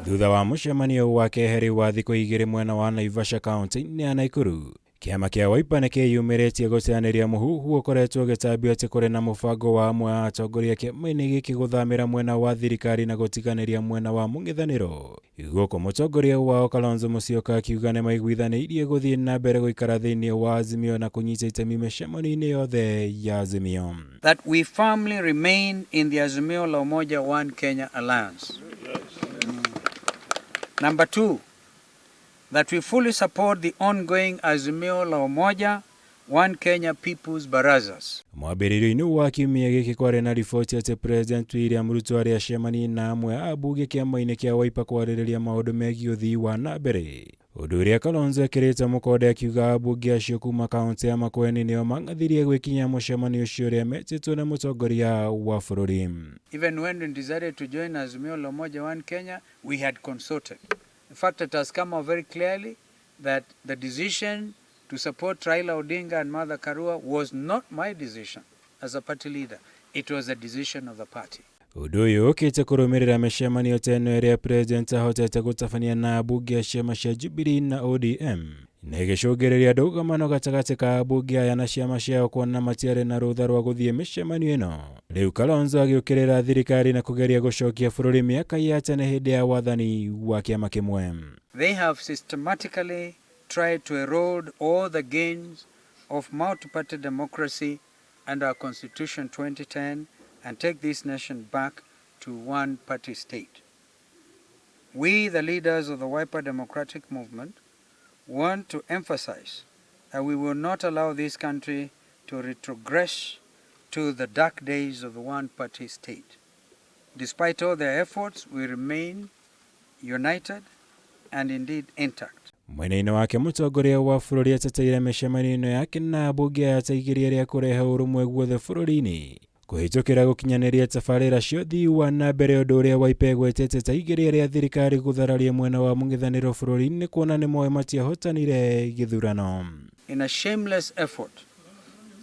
Thutha wa mucemanio wa keheri wa thikũ igĩrĩ mwena wa Naivasha County ya Naikuru, Kiama kia Wiper nĩ kĩyumĩrĩtie gũteanĩria mũhuhu ũkoretwo ũgĩtambio atĩ kũrĩ na mũbango wa amwe a atongoria kĩama-inĩ gĩkĩ gũthamĩra mwena wa thirikari na gũtiganĩria mwena wa mũng'ethanĩro. Gũkũ mũtongoria wao Kalonzo Musyoka akiuga nĩ maiguithanĩirie gũthiĩ na mbere gũikara thĩinĩ wa Azimio na kũnyita itemi mĩcemanio-inĩ yothe ya Azimio. That we firmly remain in the Azimio la Umoja One Kenya Alliance. Number 2, that we fully support the ongoing Azimio la Umoja One Kenya People's Barazas. Mwambĩrĩrio-inĩ wa kiumia gĩkĩ kwarĩ na riboti atĩ President William Ruto arĩ acemania na amwe a ambunge kĩama-inĩ kĩa Wiper kwarĩrĩria maũndũ megiĩ ũthii wa na mbere. Ũndũ ũrĩa Kalonzo ekĩrĩte mũkonde akiuga ambunge acio kuma kaunti ya Makueni nĩo mang'athirie gwĩkinyia mũcemanio ũcio ũrĩa metĩtwo na mũtongoria wa bũrũri. Even when we decided to join Azimio la Umoja One Kenya, we had consulted. In fact, it has come out very clearly that the decision to support Raila Odinga and Martha Karua was not my decision as a party leader. It was a decision of the party. Ũndũ ũyũ ũkĩte kũrũmĩrĩra mĩcemanio ta ĩno ĩrĩa President ahotete gũtabania na ambunge a ciama cia Jubilee na ODM, na ĩgĩcũngĩrĩria ndũgamano gatagatĩ ka ambunge aya na ciama ciao kuona matiarĩ na rũtha rwa gũthiĩ mĩcemanio ĩno. Rĩu Kalonzo agĩũkĩrĩra thirikari na kũgeria gũcokia bũrũri mĩaka ya tene hĩndĩ ya wathani wa kĩama kĩmwe. They have systematically tried to erode all the gains of multi-party democracy under our Constitution 2010 and take this nation back to one-party state. We, the leaders of the Wiper Democratic Movement, want to emphasize that we will not allow this country to retrogress to the dark days of the one-party state. Despite all their efforts, we remain united and indeed intact. Mwena-inĩ wake mũtongoria wa bũrũri ateteire mĩcemanio-ino yake na ambunge ateigirie rĩa kũrehe ũrũmwe guothe bũrũri-inĩ kũhĩtũkĩra gũkinyanĩria tabarĩra cia ũthii wa na mbere, ũndũ ũrĩa Wiper gwetete ta igeria rĩa thirikari gũthararia mwena wa mũng'ethanĩro bũrũri-inĩ kuona nĩ moĩ matiahotanire gĩthurano. In a shameless effort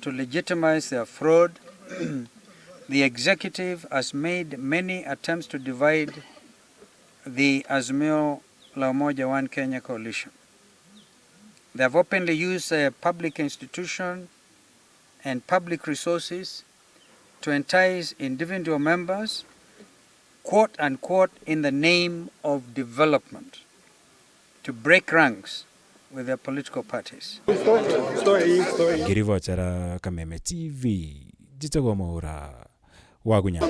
to legitimize their fraud, the executive has made many attempts to divide the Azimio la Umoja One Kenya coalition. They have openly used public institution and public resources to entice individual members, quote unquote, in the name of development, to break ranks with their political parties. Kirivotera Kameme TV, Jitagwa Maura, Wagunya.